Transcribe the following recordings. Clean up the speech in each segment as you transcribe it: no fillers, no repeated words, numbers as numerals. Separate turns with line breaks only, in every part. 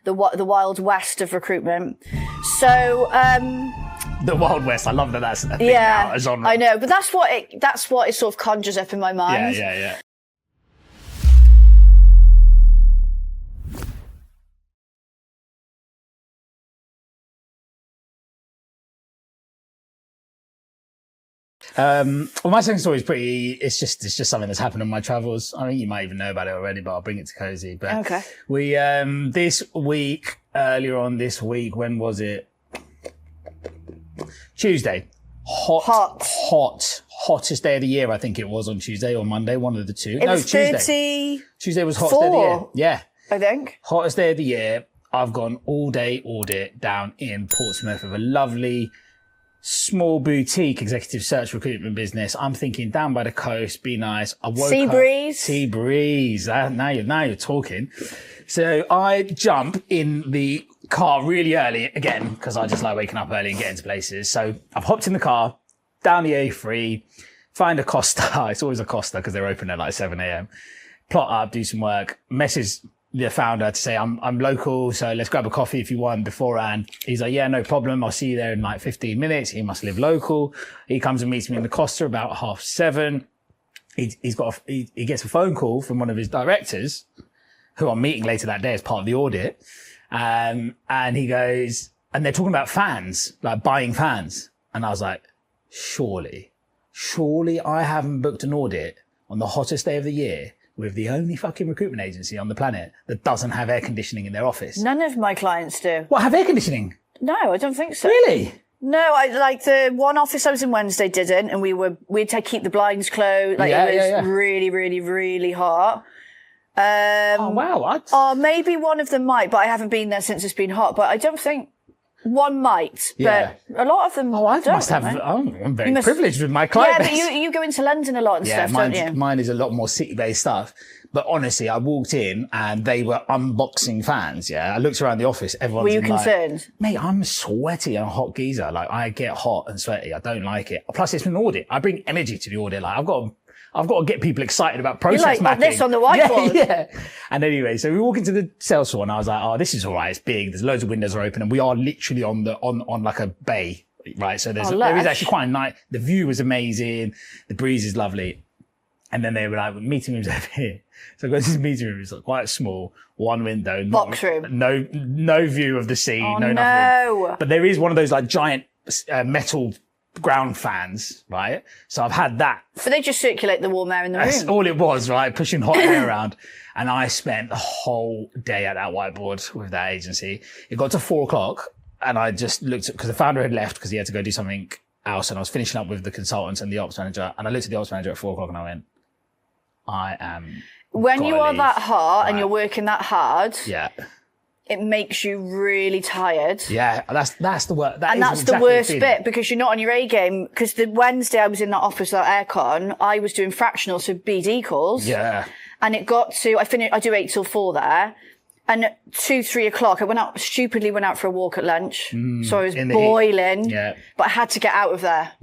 the wild west of recruitment. So,
the Wild West. I love that that's a thing now, a genre.
I know, but that's what it sort of conjures up in my mind.
Yeah. Well, my second story is it's just something that's happened on my travels. I mean, you might even know about it already, but I'll bring it to KOSI. But
okay.
We, earlier on this week, when was it? Tuesday. Hottest day of the year, I think it was on Tuesday or Monday, one of the two.
It was
Tuesday. Tuesday was hottest day of the year. Yeah.
I think.
Hottest day of the year. I've gone all day audit down in Portsmouth with a lovely small boutique executive search recruitment business. I'm thinking down by the coast, be nice. I woke
Sea breeze.
Sea breeze. Now you're talking. So I jump in the car really early again, because I just like waking up early and getting to places. So I've hopped in the car, down the A3, find a Costa. It's always a Costa because they're open at like 7 a.m. Plot up, do some work, message the founder to say, I'm local, so let's grab a coffee if you want beforehand. He's like, yeah, no problem. I'll see you there in like 15 minutes. He must live local. He comes and meets me in the Costa about 7:30. He gets a phone call from one of his directors, who I'm meeting later that day as part of the audit. And he goes, and they're talking about fans, like buying fans. And I was like, surely I haven't booked an audit on the hottest day of the year with the only fucking recruitment agency on the planet that doesn't have air conditioning in their office.
None of my clients do.
What, have air conditioning?
No, I don't think so.
Really?
No, the one office I was in Wednesday didn't, and we'd keep the blinds closed. Like it was really, really, really hot.
Oh wow!
Maybe one of them might, but I haven't been there since it's been hot. But I don't think one might.
Yeah.
But a lot of them.
Oh, I must have. I'm very privileged with my client base.
Yeah, but you go into London a lot and stuff, don't you?
Mine is a lot more city-based stuff. But honestly, I walked in and they were unboxing fans. Yeah, I looked around the office. Everyone's
Were you concerned?
Mate, I'm sweaty and a hot geezer. Like I get hot and sweaty. I don't like it. Plus, it's an audit. I bring energy to the audit. Like I've got to get people excited about process mapping.
This on the whiteboard.
Yeah. And anyway, so we walk into the sales floor and I was like, oh, this is all right. It's big. There's loads of windows are open and we are literally on like a bay, right? So there is actually quite a nice, the view was amazing. The breeze is lovely. And then they were like, meeting rooms over here. So I go to this meeting room. It's like quite small, one window.
Box room.
No view of the sea.
Oh,
nothing. But there is one of those like giant metal ground fans, right? So I've had that.
But they just circulate the warm air in the room.
That's all it was, right? Pushing hot air around. And I spent the whole day at that whiteboard with that agency. It got to 4:00 and I just looked at, because the founder had left because he had to go do something else. And I was finishing up with the consultants and the ops manager. And I looked at the ops manager at 4:00 and I went, I am.
When you are that hot and you're working that hard.
Yeah.
It makes you really tired.
Yeah, that's the worst.
And that's the worst bit because you're not on your A game. Because the Wednesday I was in that office without aircon, I was doing fractional, so BD calls.
Yeah.
And it got to, I do 8 till 4 there. And at 2-3 o'clock, I went out for a walk at lunch. So I was boiling.
Yeah.
But I had to get out of there.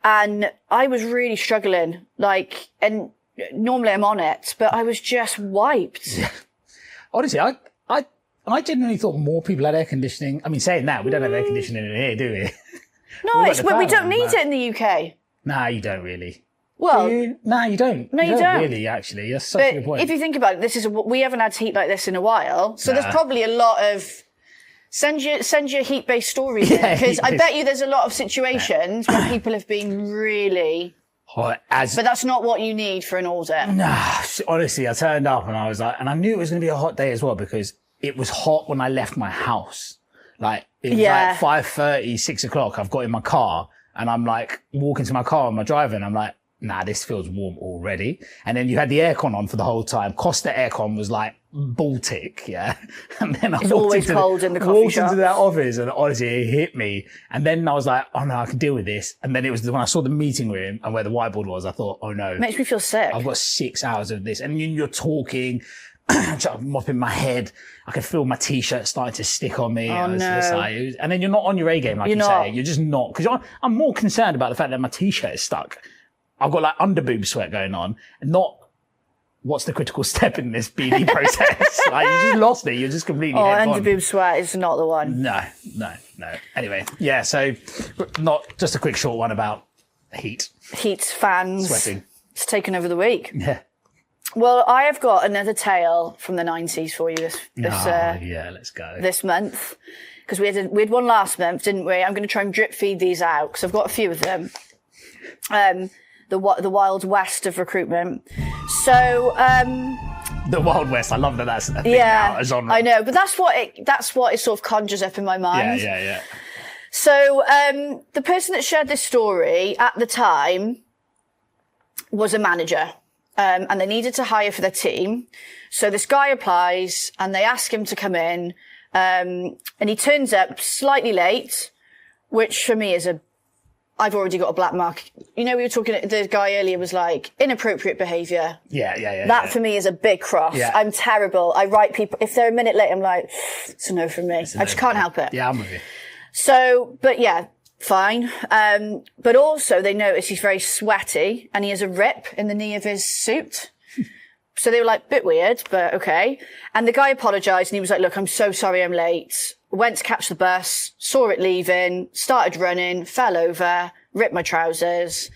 And I was really struggling. And normally I'm on it, but I was just wiped.
Yeah. Honestly, I genuinely thought more people had air conditioning. I mean, saying that, we don't have air conditioning in here, do we?
No, we don't need it in the UK.
Nah, you don't really.
Well,
nah, you don't.
No, you don't
really. Actually, that's such a good point.
If you think about it, we haven't had heat like this in a while, so there's probably a lot of send your heat-based stories in, because I bet you there's a lot of situations where people have been really. But that's not what you need for an audit.
Nah, honestly, I turned up and I was like, and I knew it was going to be a hot day as well because it was hot when I left my house. Like, it was like 5:30, 6 o'clock. I've got in my car and I'm like walking to my car on my driver and I'm like, nah, this feels warm already. And then you had the aircon on for the whole time. Costa aircon was like Baltic, yeah. And then
it's always cold in the coffee shop.
Walked into that office and honestly, it hit me. And then I was like, oh no, I can deal with this. And then it was when I saw the meeting room and where the whiteboard was, I thought, oh no.
Makes me feel sick.
I've got 6 hours of this. And you're talking, mopping my head. I could feel my t-shirt starting to stick on me.
Oh, no.
And then you're not on your A game, like you say. You're just not. Because I'm more concerned about the fact that my t-shirt is stuck. I've got like under boob sweat going on, and not what's the critical step in this BD process? Like, you just lost it. You're just completely head on.
Underboob sweat is not the one.
No. Anyway, yeah, so not just a quick short one about heat.
Heat, fans.
Sweating.
It's taken over the week.
Yeah.
Well, I have got another tale from the 90s for you
let's go.
This month. Because we had one last month, didn't we? I'm going to try and drip feed these out because I've got a few of them. The Wild West of recruitment. So,
the Wild West. I love that that's a thing now, a genre.
I know, but that's what it sort of conjures up in my mind.
Yeah.
So, the person that shared this story at the time was a manager, and they needed to hire for their team. So this guy applies, and they ask him to come in, and he turns up slightly late, which for me is I've already got a black mark. You know, we were talking, the guy earlier was like, inappropriate behaviour.
Yeah.
That for me is a big cross. Yeah. I'm terrible. I write people, if they're a minute late, I'm like, it's a no from me. I just can't help it.
Yeah, I'm with you.
So, but yeah, fine. But also they notice he's very sweaty and he has a rip in the knee of his suit. So they were like, bit weird, but okay. And the guy apologised and he was like, look, I'm so sorry I'm late. Went to catch the bus, saw it leaving, started running, fell over, ripped my trousers,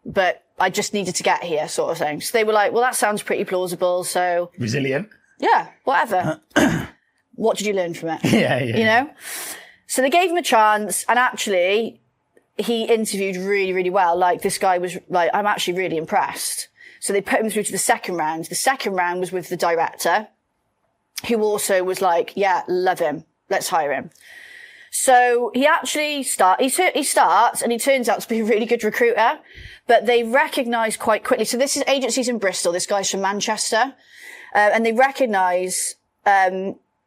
but I just needed to get here, sort of thing. So they were like, well, that sounds pretty plausible. So
resilient.
Yeah, whatever. What did you learn from it?
Yeah.
You know? So they gave him a chance, and actually he interviewed really, really well. Like, this guy was like, I'm actually really impressed. So they put him through to the second round. The second round was with the director, who also was like, yeah, love him. Let's hire him. So he actually he starts and he turns out to be a really good recruiter, but they recognise quite quickly. So this is agencies in Bristol. This guy's from Manchester. And they recognise,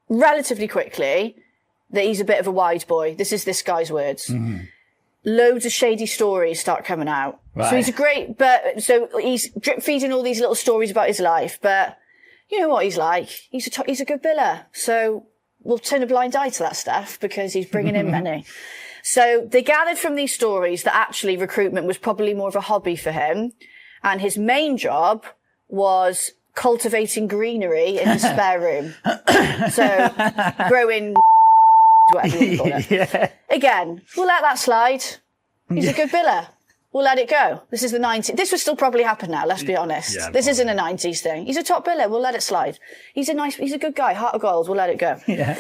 relatively quickly that he's a bit of a wide boy. This is this guy's words. Mm-hmm. Loads of shady stories start coming out. Right. So he's drip feeding all these little stories about his life, but you know what he's like? He's a good biller. So we'll turn a blind eye to that stuff because he's bringing in money. So they gathered from these stories that actually recruitment was probably more of a hobby for him. And his main job was cultivating greenery in his spare room. So growing whatever you call it. Yeah. Again, we'll let that slide. He's a good biller. We'll let it go. This is the 90s. This would still probably happen now, let's be honest. Yeah, this isn't a 90s thing. He's a top biller. We'll let it slide. He's a good guy. Heart of gold. We'll let it go. Yeah.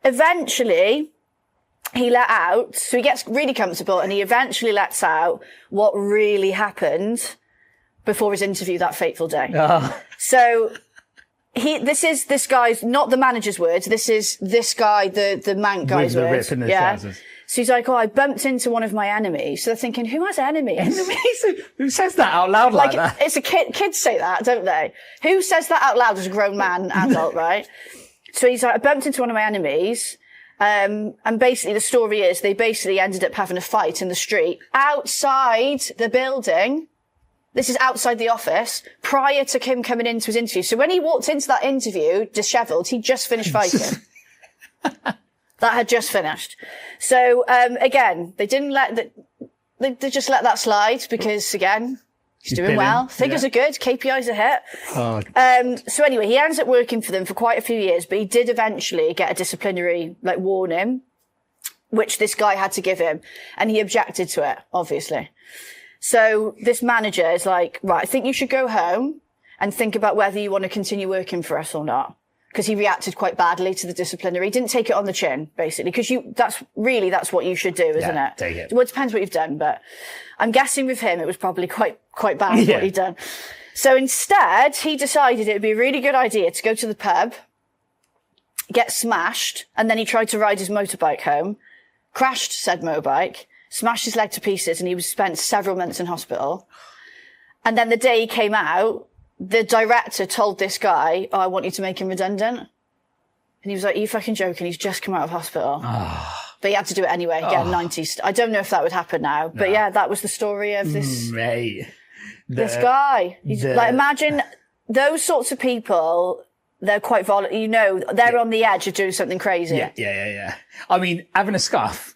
Eventually, he let out, so he gets really comfortable and he eventually lets out what really happened before his interview that fateful day. Oh. So this guy's, not the manager's words, this is this guy, the Manc guy's words. Rip in the trousers. So he's like, I bumped into one of my enemies. So they're thinking, who has enemies?
Enemies? Who says that out loud like that?
It's a kids say that, don't they? Who says that out loud as a grown man, adult, right? So he's like, I bumped into one of my enemies. And basically the story is they basically ended up having a fight in the street outside the building. This is outside the office prior to him coming into his interview. So when he walked into that interview, dishevelled, he just finished fighting. That had just finished. So, again, they just let that slide because, again, he's doing well. Figures are good. KPIs are hit. Oh. So anyway, he ends up working for them for quite a few years, but he did eventually get a disciplinary, warning, which this guy had to give him. And he objected to it, obviously. So this manager is like, right, I think you should go home and think about whether you want to continue working for us or not. Because he reacted quite badly to the disciplinary. He didn't take it on the chin, basically. Because that's what you should do, isn't it?
Take it.
Well, it depends what you've done, but I'm guessing with him, it was probably quite bad what he'd done. So instead, he decided it would be a really good idea to go to the pub, get smashed, and then he tried to ride his motorbike home, crashed said motorbike, smashed his leg to pieces, and he was spent several months in hospital. And then the day he came out, the director told this guy, I want you to make him redundant. And he was like, are you fucking joking? He's just come out of hospital. Oh. But he had to do it anyway. Again, 90s. I don't know if that would happen now. But yeah, that was the story of this, this guy. Imagine those sorts of people, they're quite volatile. They're on the edge of doing something crazy.
Yeah. I mean, having a scuff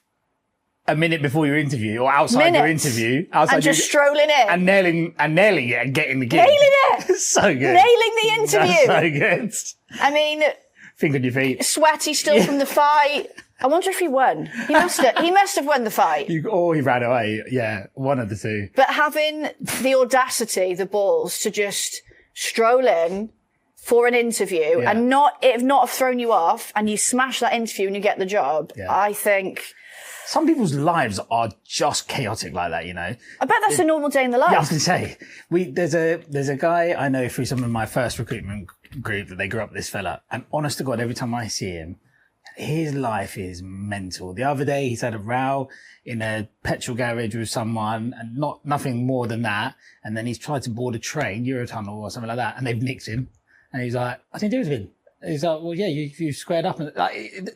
a minute before your interview or outside your interview.
And just strolling in.
And nailing it and getting the gig.
Nailing it.
So good.
Nailing the interview.
That's so good.
I mean...
Think on your feet.
Sweaty still from the fight. I wonder if he won. He must have won the fight.
Or he ran away. Yeah, one of the two.
But having the audacity, the balls to just stroll in for an interview and not have thrown you off and you smash that interview and you get the job, I think...
Some people's lives are just chaotic like that, you know.
I bet that's a normal day in the life.
Yeah, I was going to say, there's a guy I know through some of my first recruitment group that they grew up with this fella. And honest to God, every time I see him, his life is mental. The other day, he's had a row in a petrol garage with someone and nothing more than that. And then he's tried to board a train, Eurotunnel or something like that, and they've nicked him. And he's like, I didn't do anything. He's like, well, yeah, you squared up. And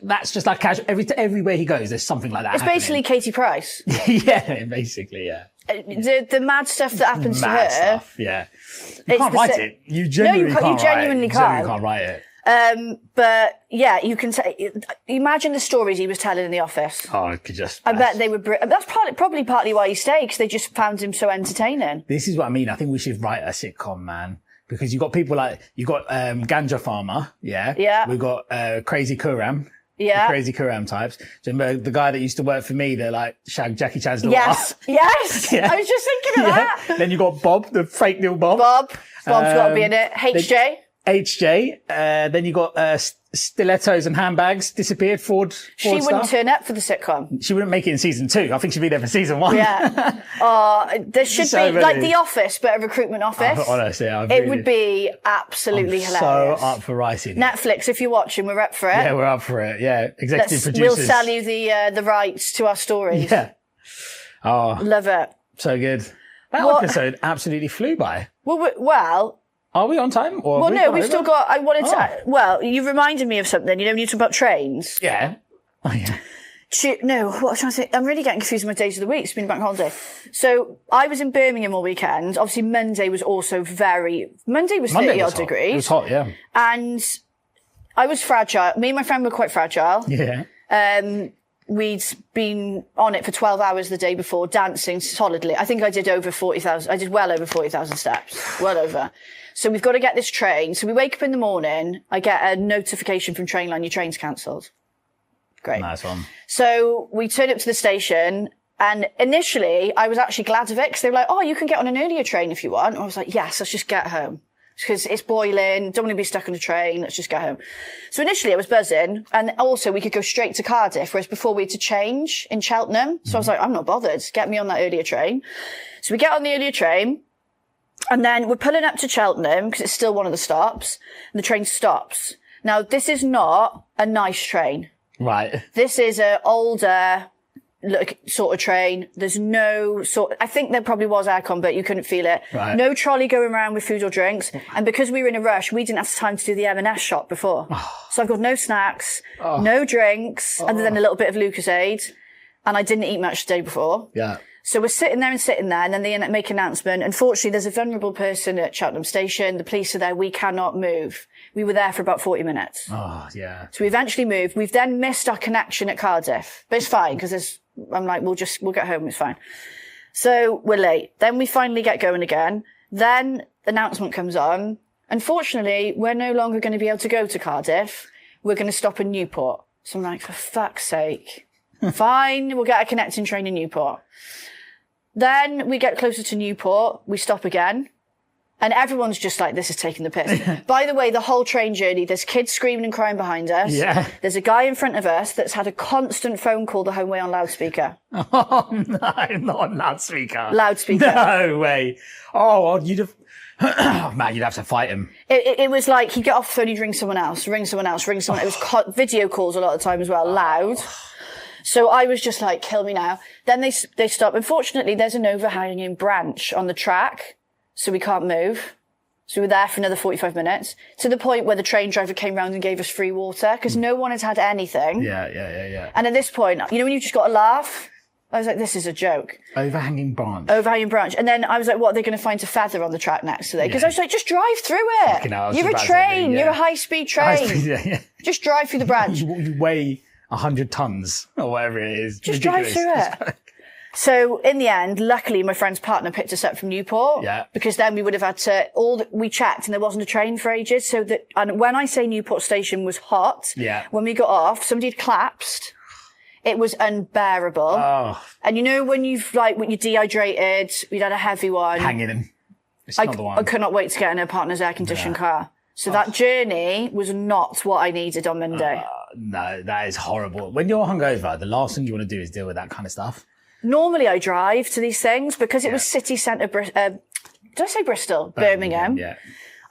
that's just like casual. Everywhere he goes, there's something like that.
It's basically Katie Price.
Yeah, basically, yeah.
The mad stuff that happens to her.
Stuff, yeah. You can't write it. You genuinely can't.
You genuinely
can't write it.
But yeah, you can imagine the stories he was telling in the office.
Oh, I could just.
I bet they were. That's probably partly why he stayed, because they just found him so entertaining.
This is what I mean. I think we should write a sitcom, man. Because you've got people like, you've got Ganja Farmer, yeah? We've got Crazy Kuram.
Yeah.
Crazy Kuram types. Do you remember the guy that used to work for me, they're like Jackie Chan's daughter?
Yes. Yeah. I was just thinking of that.
Then you got Bob, the fake little Bob.
Bob's got to be in it. HJ.
Then you got stilettos and handbags disappeared. Ford
she wouldn't
stuff.
Turn up for the sitcom.
She wouldn't make it in season 2. I think she'd be there for season 1.
Yeah. There should be like The Office, but a recruitment office.
Honestly,
it would be absolutely hilarious.
So up for writing.
Netflix, if you're watching, we're up for it.
Yeah, we're up for it. Yeah, executive producers.
We'll sell you the rights to our stories.
Yeah. Oh,
love it.
So good. That episode absolutely flew by.
Well.
Are we on time?
Or no, we've still got, I wanted to, well, you reminded me of something, you know, when you talk about trains.
Yeah. Oh, yeah.
No, what was I trying to say? I'm really getting confused with my days of the week. It's been a bank holiday. So I was in Birmingham all weekend. Obviously Monday was also Monday was 30 odd degrees.
It was hot, yeah.
And I was fragile. Me and my friend were quite fragile.
Yeah.
We'd been on it for 12 hours the day before, dancing solidly. I think I did well over 40,000 steps. Well over. So we've got to get this train. So we wake up in the morning. I get a notification from Trainline, your train's cancelled. Great.
Nice one.
So we turn up to the station, and initially I was actually glad of it, because they were like, oh, you can get on an earlier train if you want. And I was like, yes, let's just get home. Because it's boiling, don't want to be stuck on a train, let's just get home. So initially I was buzzing, and also we could go straight to Cardiff, whereas before we had to change in Cheltenham. So I was like, I'm not bothered, get me on that earlier train. So we get on the earlier train, and then we're pulling up to Cheltenham, because it's still one of the stops, and the train stops. Now, this is not a nice train.
Right.
This is an older sort of train. There's no I think there probably was aircon, but you couldn't feel it.
Right.
No trolley going around with food or drinks. And because we were in a rush, we didn't have time to do the M&S shop before. So I've got no snacks, no drinks, other than a little bit of Lucasade. And I didn't eat much the day before.
Yeah.
So we're sitting there, and then they make an announcement. Unfortunately, there's a vulnerable person at Cheltenham Station. The police are there. We cannot move. We were there for about 40 minutes.
Oh, yeah.
So we eventually moved. We've then missed our connection at Cardiff. But it's fine, because I'm like, we'll get home. It's fine. So we're late. Then we finally get going again. Then the announcement comes on. Unfortunately, we're no longer going to be able to go to Cardiff. We're going to stop in Newport. So I'm like, for fuck's sake. Fine, we'll get a connecting train in Newport. Then we get closer to Newport, we stop again, and everyone's just like, this is taking the piss. By the way, the whole train journey, there's kids screaming and crying behind us.
Yeah.
There's a guy in front of us that's had a constant phone call the whole way on loudspeaker.
Oh, no, not on loudspeaker.
Loudspeaker.
No way. Oh, you'd have... Oh, man, you'd have to fight him.
It was like, he'd get off the phone, he'd ring someone else. It was video calls a lot of the time as well, loud. So I was just like, kill me now. Then they stop. Unfortunately, there's an overhanging branch on the track, so we can't move. So we were there for another 45 minutes, to the point where the train driver came round and gave us free water, because no one had anything.
Yeah. And
at this point, you know when you just got to laugh? I was like, this is a joke.
Overhanging branch.
And then I was like, what, are they going to find to feather on the track next to there? Because I was like, just drive through it.
Hell,
you're a train. You're a high-speed train.
Yeah.
Just drive through the branch.
You weigh 100 tons or whatever it is.
Just
Ridiculous.
drive through it. So in the end, luckily my friend's partner picked us up from Newport.
Yeah.
Because then we would have had to, we checked and there wasn't a train for ages. So that, and when I say Newport station was hot, when we got off, somebody had collapsed. It was unbearable.
Oh.
And you know, when you're dehydrated, we'd had a heavy one.
Hanging in. It's not the one.
I could not wait to get in her partner's air-conditioned car. So that journey was not what I needed on Monday.
No, that is horrible. When you're hungover, the last thing you want to do is deal with that kind of stuff.
Normally I drive to these things because it was city centre, did I say Bristol? Birmingham.
Yeah.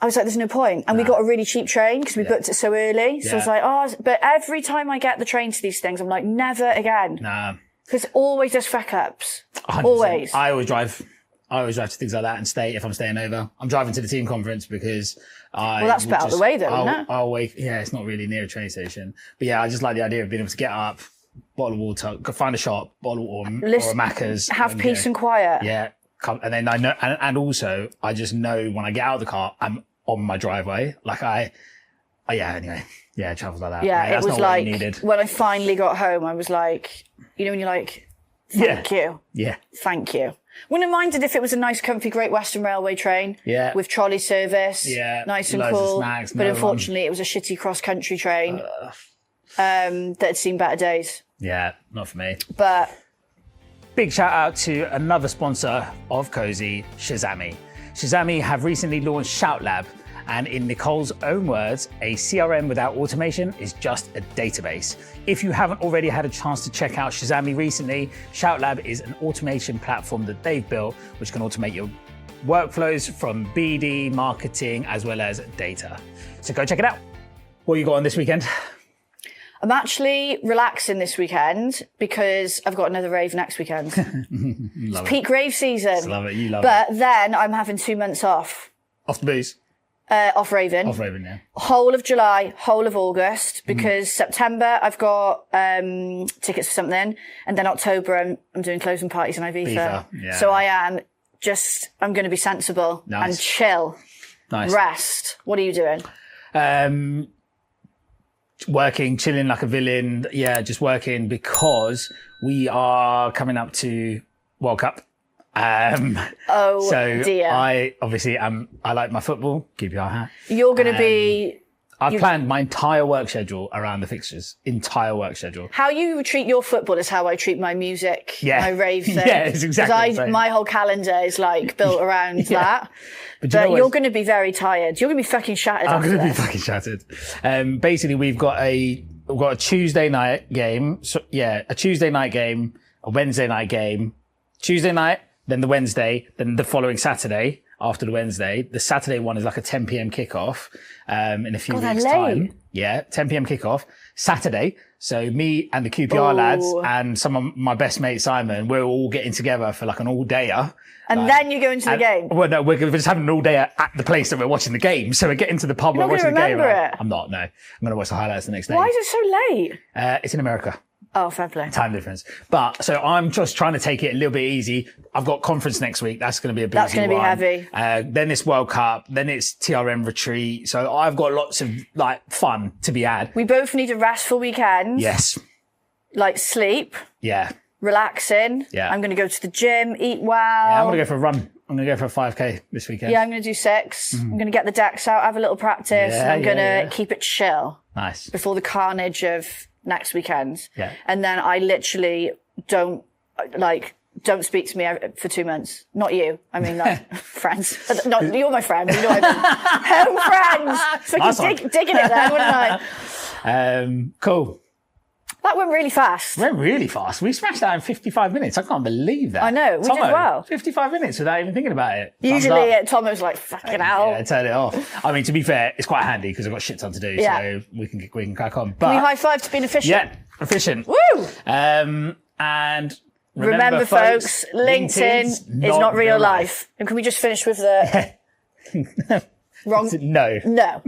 I was like, there's no point. And we got a really cheap train because we booked it so early. So I was like, but every time I get the train to these things, I'm like, never again.
Nah.
Because always there's fuck ups.
100%.
Always.
I always drive to things like that and stay if I'm staying over. I'm driving to the team conference because
that's a bit out of the way though, isn't it?
I'll wake. Yeah, it's not really near a train station. But yeah, I just like the idea of being able to get up, bottle of water, go find a shop, bottle or a Macca's.
Have peace and quiet.
Yeah. And then I know, and also I just know when I get out of the car, I'm on my driveway. Like anyway. Yeah, travels like that.
Yeah,
that's
it was
not
like,
what you needed.
when I finally got home, I was like, you know, when you're like, thank you.
Yeah.
Thank you. Wouldn't have minded if it was a nice, comfy Great Western Railway train.
Yeah.
With trolley service.
Yeah.
Nice and
Loads of
cool.
snacks,
but unfortunately, it was a shitty cross-country train that had seen better days.
Yeah, not for me.
But
big shout out to another sponsor of KOSI, SHAZAMME. SHAZAMME have recently launched Shout Lab, and in Nicole's own words, a CRM without automation is just a database. If you haven't already had a chance to check out SHAZAMME recently, Shout Lab is an automation platform that they've built which can automate your workflows from BD, marketing, as well as data. So go check it out. What you got on this weekend?
I'm actually relaxing this weekend because I've got another rave next weekend. It's peak rave season.
Love it, you love
it. But then I'm having 2 months off.
Off the booze?
Off raving.
Off raving, yeah.
Whole of July, whole of August, because September I've got tickets for something, and then October I'm doing closing parties in Ibiza.
Yeah.
So I'm going to be sensible and chill.
Nice.
Rest. What are you doing?
Working, chilling like a villain. Yeah, just working because we are coming up to World Cup. So
dear.
I like my football. Keep your eye hat.
You're going to be...
I've planned my entire work schedule around the fixtures. Entire work schedule.
How you treat your football is how I treat my music, my rave thing.
Yeah, it's exactly the same.
My whole calendar is like built around that. But you're going to be very tired. You're going to be fucking shattered.
I'm going to be fucking shattered. Basically, we've got a Tuesday night game. So, a Tuesday night game, a Wednesday night game, Tuesday night, then the Wednesday, then the following Saturday after the Wednesday. The Saturday one is like a 10 p.m. kickoff in a few weeks' time. Yeah, 10 p.m. kickoff. Saturday. So me and the QPR lads and some of my best mate Simon, we're all getting togetger for like an all-dayer.
And then you go into the game?
Well, no, we're just having an all-dayer at the place that we're watching the game. So we're getting to the pub, we're watching the game. I'm not, no. I'm going to watch the highlights the next day.
Why is it so late?
It's in America.
Oh, fair play.
Time difference. But so I'm just trying to take it a little bit easy. I've got conference next week. That's going to be a busy one.
That's going to be heavy.
Then it's World Cup. Then it's TRM retreat. So I've got lots of like fun to be had.
We both need a restful weekend.
Yes.
Like sleep.
Yeah.
Relaxing.
Yeah.
I'm going to go to the gym, eat well.
Yeah, I'm going to go for a run. I'm going to go for a 5K this weekend.
Yeah, I'm going to do 6. I'm going to get the decks out, have a little practice.
Yeah,
and I'm going to keep it chill.
Nice.
Before the carnage of next weekend.
Yeah.
And then I literally don't speak to me for 2 months. Not you. I mean, like, friends. Not, you're my friend. You know what I mean? Home friends. Fucking digging it there, wouldn't I?
Cool.
That went really fast.
Went really fast. We smashed that in 55 minutes. I can't believe that.
I know. We did well.
55 minutes without even thinking about it.
Usually Tomo's like, fucking hell.
Yeah, turn it off. I mean, to be fair, it's quite handy because I've got shit ton to do. So we can crack on. But
can we high five to being efficient?
Yeah, efficient.
Woo!
And remember folks,
LinkedIn is not real life. And can we just finish with the wrong?
No.